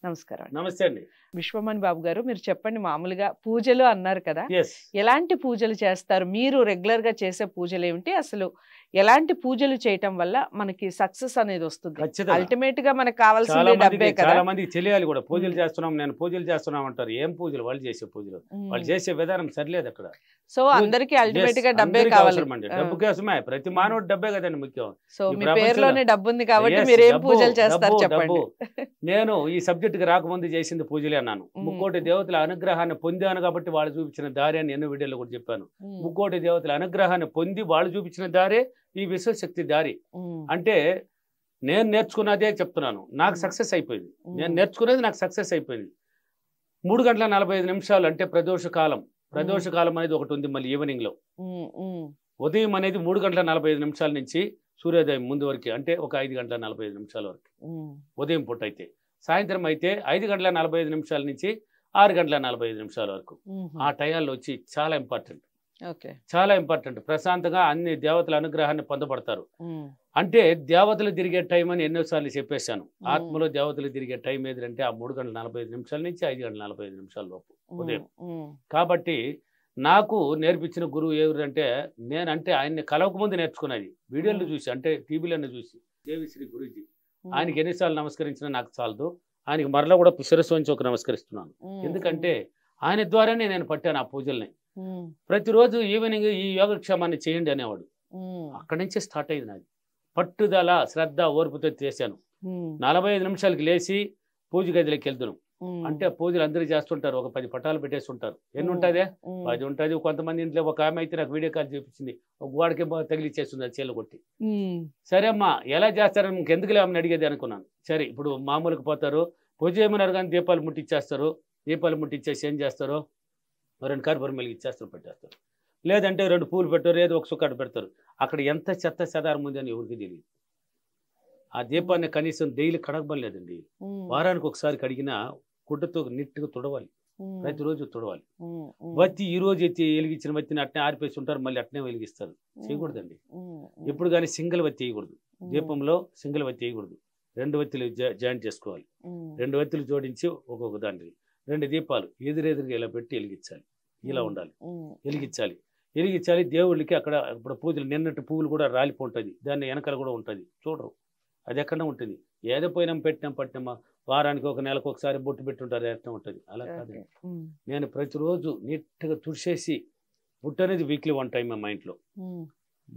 నమస్కారం. నమస్తే అండి. విశ్వమణి బాబు గారు, మీరు చెప్పండి, మామూలుగా పూజలు అన్నారు కదా, యెస్. ఎలాంటి పూజలు చేస్తారు? మీరు రెగ్యులర్ గా చేసే పూజలు ఏమిటి? అసలు ఎలాంటి పూజలు చేయటం వల్ల మనకి సక్సెస్ అనేది వస్తుంది? ఖచ్చితంగా. అల్టిమేట్ గా మనకు కావాల్సింది డబ్బే కదా. చాలా మందికి తెలియాలి కూడా. పూజలు చేస్తున్నాం, నేను పూజలు చేస్తున్నాం అంటారు. ఏం పూజలు? వాళ్ళు చేసే పూజలు, వాళ్ళు చేసే విధానం సరిలేదు అక్కడ. సో అందరికి అల్టిమేట్ గా డబ్బే కావాలి. డబ్బు కోసమే, ప్రతి మానవుడు డబ్బే కదండి ముఖ్యం. సో మీ పేరులోనే డబ్బు ఉంది కాబట్టి మీరు ఏం పూజలు చేస్తారు చెప్పండి. నేను ఈ సబ్జెక్ట్ కి రాకముందు చేసింది పూజలే అన్నాను. ముక్కోటి దేవతల అనుగ్రహాన్ని పొందాను కాబట్టి వాళ్ళు చూపించిన దారి అని ఎన్నో వీడియోలో కూడా చెప్పాను. ముక్కోటి దేవతల అనుగ్రహాన్ని పొంది వాళ్ళు చూపించిన దారే ఈ విశ్వశక్తి దారి. అంటే నేను నేర్చుకున్నదే చెప్తున్నాను, నాకు సక్సెస్ అయిపోయింది. నేను నేర్చుకునేది నాకు సక్సెస్ అయిపోయింది. 3 గంటల 45 నిమిషాలు అంటే ప్రదోష కాలం. ప్రదోష కాలం అనేది ఒకటి ఉంది మళ్ళీ ఈవినింగ్ లో. ఉదయం అనేది 3 గంటల 45 నిమిషాల నుంచి సూర్యోదయం ముందు వరకు, అంటే ఒక 5 గంటల 45 నిమిషాల వరకు ఉదయం పూట అయితే. సాయంత్రం అయితే 5 గంటల 45 నిమిషాల నుంచి 6 గంటల 45 నిమిషాల వరకు. ఆ టయాల్లో వచ్చి చాలా ఇంపార్టెంట్, చాలా ఇంపార్టెంట్. ప్రశాంతంగా అన్ని దేవతల అనుగ్రహాన్ని పొందబడతారు. అంటే దేవతలు తిరిగే టైం అని ఎన్నోసార్లు చెప్పేశాను. ఆత్మలో దేవతలు తిరిగే టైం ఏదంటే ఆ 3 గంటల 45 నిమిషాల నుంచి 5 గంటల 45 నిమిషాల లోపు ఉదయం. కాబట్టి నాకు నేర్పించిన గురువు ఎవరంటే, నేనంటే ఆయన్ని కలవక ముందు నేర్చుకున్నది వీడియోలు చూసి, అంటే టీవీలను చూసి. దేవిశ్రీ గురూజీ, ఆయనకి ఎన్నిసార్లు నమస్కరించినా నాకు చాలదు. ఆయనకి మరలా కూడా శిరస్సు వంచి ఒక నమస్కరిస్తున్నాను. ఎందుకంటే ఆయన ద్వారానే నేను పట్టాను ఆ పూజల్ని. ప్రతిరోజు ఈవినింగ్ ఈ యోగక్షేమాన్ని చేయండి అనేవాడు. అక్కడి నుంచే స్టార్ట్ అయింది నాది. పట్టుదల, శ్రద్ధ, ఓర్పుతో చేశాను. 45 నిమిషాలకి లేచి పూజ గదిలోకి వెళ్తున్నాం. అంటే పూజలు అందరూ చేస్తుంటారు, ఒక 10 పటాలు పెట్టేస్తుంటారు. ఎన్ని ఉంటుంది? 10 ఉంటుంది. కొంతమంది ఇంట్లో ఒక ఆమె అయితే నాకు వీడియో కాల్ చూపించింది, ఒక గోడకి తగిలిచ్చేస్తుంది అది చీల కొట్టి. సరే అమ్మా ఎలా చేస్తారని ఇంకెందుకు లేమని అడిగేది అనుకున్నాను. సరే ఇప్పుడు మామూలుగా పోతారు, పూజ చేయమన్నారు కానీ దీపాలు ముట్టిచ్చేస్తారు. దీపాలు ముట్టిచ్చేసి ఏం చేస్తారు? 2 కర్పూరం వెలిగిచ్చేస్తారు, పెట్టేస్తారు. లేదంటే 2 పూలు పెట్టారు, ఏదో ఒక సుక్కట పెడతారు. అక్కడ ఎంత చెత్త చెదారం ఉంది అని ఎవరికి తెలియదు. ఆ దీపాన్ని కనీసం డైలీ కడగబడలేదండి. వారానికి ఒకసారి కడిగినా గుడ్డతో నీట్గా తుడవాలి, ప్రతిరోజు తుడవాలి. వత్తి ఈ రోజు ఎత్తి వెలిగించిన వత్తిని అట్నే ఆరిపేసి ఉంటారు, మళ్ళీ అట్నే వెలిగిస్తారు. చేయకూడదండి. ఎప్పుడు కానీ సింగిల్ వత్తి వేయకూడదు. దీపంలో సింగిల్ వత్తి వేయకూడదు. 2 వత్తులు జాయింట్ చేసుకోవాలి. 2 వత్తులు జోడించి ఒక్కొక్క దాన్ని 2 దీపాలు ఎదురెదురుగా ఇలా పెట్టి వెలిగించాలి. ఇలా ఉండాలి, వెలిగించాలి. వెలిగించాలి. దేవుళ్ళకి అక్కడ ఇప్పుడు పూజలు నిన్నటి పువ్వులు కూడా రాలిపోతుంది, దాన్ని వెనకాల కూడా ఉంటుంది, చూడరు. అది ఎక్కడ ఉంటుంది? ఏదో పోయినాం పెట్టినాం పట్టినామా, వారానికి ఒక నెలకు ఒకసారి బొట్టు పెట్టుంటారు, ఎట్లా ఉంటుంది. అలా కాదు. నేను ప్రతిరోజు నీట్గా తుడిచేసి, బుట్టు అనేది వీక్లీ 1 టైం మా ఇంట్లో.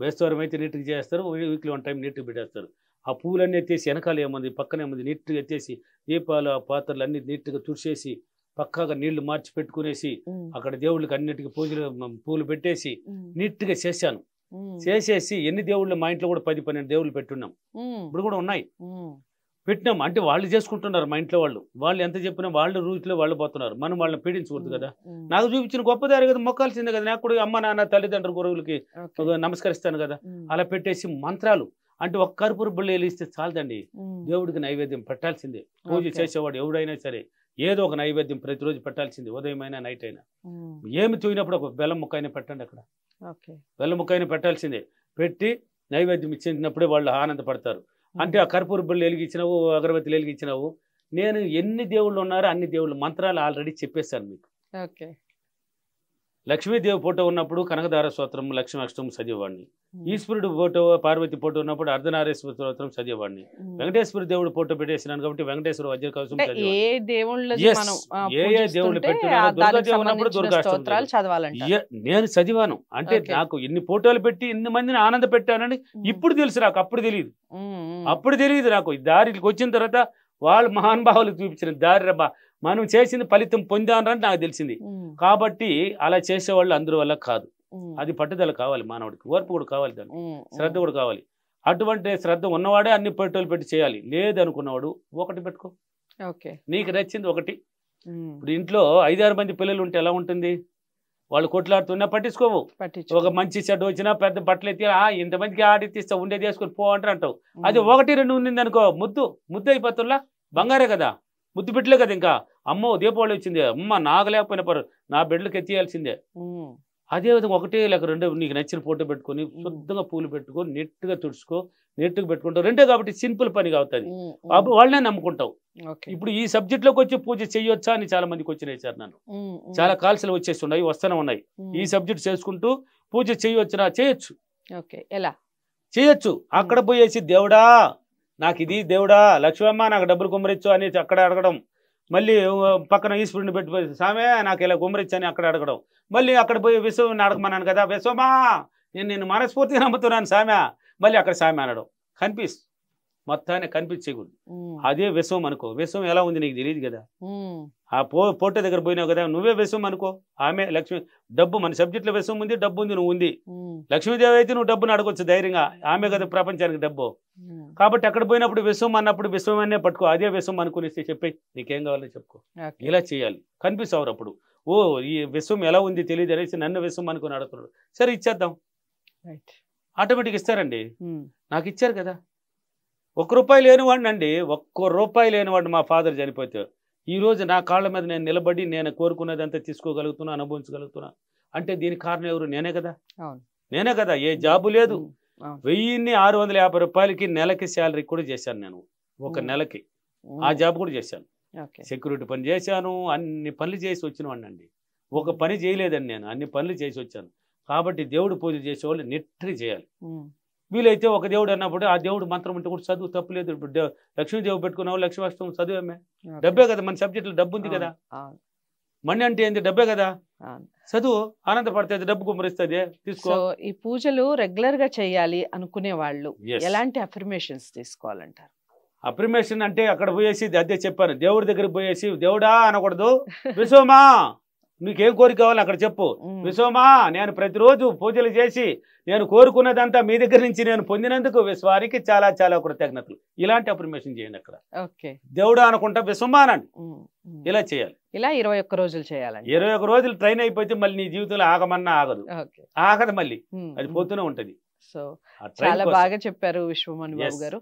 బేస్తవారం అయితే నీట్గా చేస్తారు, వీక్లీ 1 టైం నీట్గా పెట్టేస్తారు. ఆ పూలన్నీ ఎత్తేసి వెనకాల ఏముంది, పక్కన ఏముంది నీట్గా ఎత్తేసి, దీపాలు ఆ పాత్రలు అన్ని నీట్గా తుడిచేసి, పక్కాగా నీళ్లు మార్చి పెట్టుకునేసి, అక్కడ దేవుళ్ళకి అన్నిటికీ పూలు పెట్టేసి నీట్గా చేశాను. చేసేసి ఎన్ని దేవుళ్ళు మా ఇంట్లో కూడా 10-12 దేవుళ్ళు పెట్టున్నాం. ఇప్పుడు కూడా ఉన్నాయి, పెట్టినాం. అంటే వాళ్ళు చేసుకుంటున్నారు మా ఇంట్లో వాళ్ళు. వాళ్ళు ఎంత చెప్పినా వాళ్ళ రూట్లో వాళ్ళు పోతున్నారు. మనం వాళ్ళని పీడించకూడదు కదా. నాకు చూపించిన గొప్ప దారి కదా, మొక్కాల్సిందే కదా. నాకు కూడా అమ్మ నాన్న తల్లిదండ్రులు గురువులకి నమస్కరిస్తాను కదా. అలా పెట్టేసి మంత్రాలు అంటే ఒక కర్పూర బుళ్ళ వెలిగిస్తే చాలదండి, దేవుడికి నైవేద్యం పెట్టాల్సిందే. పూజ చేసేవాడు ఎవడైనా సరే ఏదో ఒక నైవేద్యం ప్రతిరోజు పెట్టాల్సిందే, ఉదయం అయినా నైట్ అయినా. ఏమి తూయినప్పుడు ఒక బెల్లం ముక్క అయినా పెట్టండి, అక్కడ బెల్లం ముక్క అయినా పెట్టాల్సిందే. పెట్టి నైవేద్యం ఇచ్చినప్పుడే వాళ్ళు ఆనందపడతారు. అంటే ఆ కర్పూర బుళ్ళు వెలిగించినావు, అగరబత్తులు వెలిగించినావు. నేను ఎన్ని దేవుళ్ళు ఉన్నారో అన్ని దేవుళ్ళు మంత్రాలు ఆల్రెడీ చెప్పేశాను మీకు. లక్ష్మీదేవి ఫోటో ఉన్నప్పుడు కనకదార స్తోత్రం, లక్ష్మీ అష్టం చదివేవాడిని. ఈశ్వరుడు ఫోటో, పార్వతి ఫోటో ఉన్నప్పుడు అర్ధనారీశ్వర స్తోత్రం చదివేవాడిని. వెంకటేశ్వర దేవుడు ఫోటో పెట్టేసినాను కాబట్టి వెంకటేశ్వర వజ్రకవచం చదివేవాడిని. ఏ దేవుళ్ళు పెట్టినా, దుర్గాదేవి ఉన్నప్పుడు దుర్గాష్టం నేను చదివాను. అంటే నాకు ఇన్ని ఫోటోలు పెట్టి ఇన్ని మందిని ఆనంద పెట్టానని ఇప్పుడు తెలుసు నాకు, అప్పుడు తెలియదు. అప్పుడు తెలియదు నాకు. దారికి వచ్చిన తర్వాత వాళ్ళు మహానుభావులు చూపించిన దారి రబ్బా, మనం చేసింది ఫలితం పొందానని నాకు తెలిసింది. కాబట్టి అలా చేసేవాళ్ళు అందరి వల్ల కాదు. అది పట్టుదల కావాలి మానవుడికి, ఓర్పు కూడా కావాలి, దానికి శ్రద్ధ కూడా కావాలి. అటువంటి శ్రద్ధ ఉన్నవాడే అన్ని ఫోటోలు పెట్టి చేయాలి. లేదనుకున్నవాడు ఒకటి పెట్టుకో, నీకు నచ్చింది ఒకటి. ఇప్పుడు ఇంట్లో 5-6 మంది పిల్లలు ఉంటే ఎలా ఉంటుంది? వాళ్ళు కొట్లాడుతున్నా పట్టించుకోవు. ఒక మంచి చెడ్డ వచ్చినా పెద్ద బట్టలు ఎత్తి ఇంతమందికి ఆడిస్తా ఉండేది వేసుకొని పో అంటారు. అది 1-2 ఉంది అనుకో, ముద్దు అయిపోతున్నా, బంగారే కదా, ముద్దు బిడ్డలే కదా. ఇంకా అమ్మో దీపావళి వచ్చింది, అమ్మ నాకు లేకపోయినా పరు, నా బిడ్డలకు ఎత్తియాల్సిందే. అదే విధంగా ఒకటే లేక రెండో నీకు నచ్చిన ఫోటో పెట్టుకొని శుద్ధంగా పూలు పెట్టుకొని నెట్గా తుడుచుకో, నెట్గా పెట్టుకుంటావు. రెండే కాబట్టి సింపుల్ పని అవుతుంది. అప్పుడు వాళ్ళనే నమ్ముకుంటావు. ఇప్పుడు ఈ సబ్జెక్ట్లోకి వచ్చి పూజ చేయొచ్చా అని చాలా మందికి వచ్చినాయి సార్. నన్ను చాలా కాల్స్లు వచ్చేసి ఉన్నాయి, వస్తూనే ఉన్నాయి. ఈ సబ్జెక్ట్ చేసుకుంటూ పూజ చేయొచ్చునా? చేయొచ్చు. ఎలా చేయొచ్చు? అక్కడ పోయేసి దేవుడా నాకు ఇది, దేవుడా లక్ష్మమ్మ నాకు డబ్బులు కుమ్మరిచ్చు అని అక్కడ అడగడం, మళ్ళీ పక్కన ఈశ్వరుని పెట్టి సామే నాకు ఇలా కుమ్మరిచ్చు అని అక్కడ అడగడం, మళ్ళీ అక్కడ పోయి విశ్వని అడగమన్నాను కదా, విశ్వమా నేను మనస్ఫూర్తిగా నమ్ముతున్నాను సామె, మళ్ళీ అక్కడ సామె అనడం. మొత్తాన్ని కనిపించకూడదు. అదే విశ్వం అనుకో. విశ్వం ఎలా ఉంది నీకు తెలియదు కదా. ఆ ఫోటో దగ్గర పోయినావు కదా, నువ్వే విశ్వం అనుకో. ఆమె లక్ష్మి డబ్బు, మన సబ్జెక్ట్లో విశ్వం ఉంది, డబ్బు ఉంది, నువ్వు ఉంది. లక్ష్మీదేవి అయితే నువ్వు డబ్బును అడగొచ్చు ధైర్యంగా, ఆమె కదా ప్రపంచానికి డబ్బు. కాబట్టి అక్కడ పోయినప్పుడు విశ్వం అన్నప్పుడు విశ్వమనే పట్టుకో, అదే విశ్వం అనుకునేస్తే చెప్పి నీకేం కావాలో చెప్పుకో. ఇలా చేయాలి. కనిపిస్తావు అప్పుడు. ఓ ఈ విశ్వం ఎలా ఉంది తెలియదు అనేసి నన్ను విశ్వం అనుకుని అడుగుతున్నాడు. సరే ఇచ్చేద్దాం, ఆటోమేటిక్ ఇస్తారండి. నాకు ఇచ్చారు కదా. ₹1 లేనివాడిని అండి, ₹1 లేనివాడిని మా ఫాదర్ చనిపోతే ఈ రోజు నా కాళ్ళ మీద నేను నిలబడి నేను కోరుకున్నదంతా తీసుకోగలుగుతున్నా, అనుభవించగలుగుతున్నా అంటే దీనికి కారణం ఎవరు? నేనే కదా. నేనే కదా. ఏ జాబు లేదు. 1650 నెలకి శాలరీ కూడా చేశాను నేను. ఒక నెలకి ఆ జాబ్ కూడా చేశాను. సెక్యూరిటీ పని చేశాను. అన్ని పనులు చేసి వచ్చిన వాడిని అండి. ఒక పని చేయలేదండి నేను, అన్ని పనులు చేసి వచ్చాను. కాబట్టి దేవుడు పూజ చేసేవాళ్ళు నెట్రి చేయాలి. వీలైతే ఒక దేవుడు అన్నప్పుడు ఆ దేవుడు మంత్రం ఉంటే కూడా చదువు తప్పులేదు. ఇప్పుడు లక్ష్మీదేవి పెట్టుకున్నావు, లక్ష్మీష్టం చదివామే, డబ్బే కదా. మన సబ్జెక్టులో డబ్బు ఉంది కదా. మణి అంటే ఏంది? డబ్బే కదా. చదువు ఆనందపడుతుంది, డబ్బు కుమ్మరిస్తుంది, తీసుకో. ఈ పూజలు రెగ్యులర్ గా చేయాలి అనుకునే వాళ్ళు ఎలాంటి అఫర్మేషన్స్ తీసుకోవాలంటారు? అఫర్మేషన్ అంటే అక్కడ పోయేసి అదే చెప్పాను, దేవుడి దగ్గర పోయేసి దేవుడా అనకూడదు, విశ్వమా నీకేం కోరిక కావాలి అక్కడ చెప్పు, విశ్వమా నేను ప్రతిరోజు పూజలు చేసి నేను కోరుకున్నదంతా మీ దగ్గర నుంచి నేను పొందినందుకు విశ్వానికి చాలా చాలా కృతజ్ఞతలు. ఇలాంటి అఫర్మేషన్ చేయండి. అక్కడ దేవుడా అనుకుంటా విశ్వమా అనండి. ఇలా చేయాలి. ఇలా 21 రోజులు చేయాలి. 21 రోజులు ట్రైన్ అయిపోతే మళ్ళీ నీ జీవితంలో ఆగమన్నా ఆగదు, ఆగదు, మళ్ళీ అది పోతూనే ఉంటది. సో చాలా బాగా చెప్పారు విశ్వమణి బాబు గారు.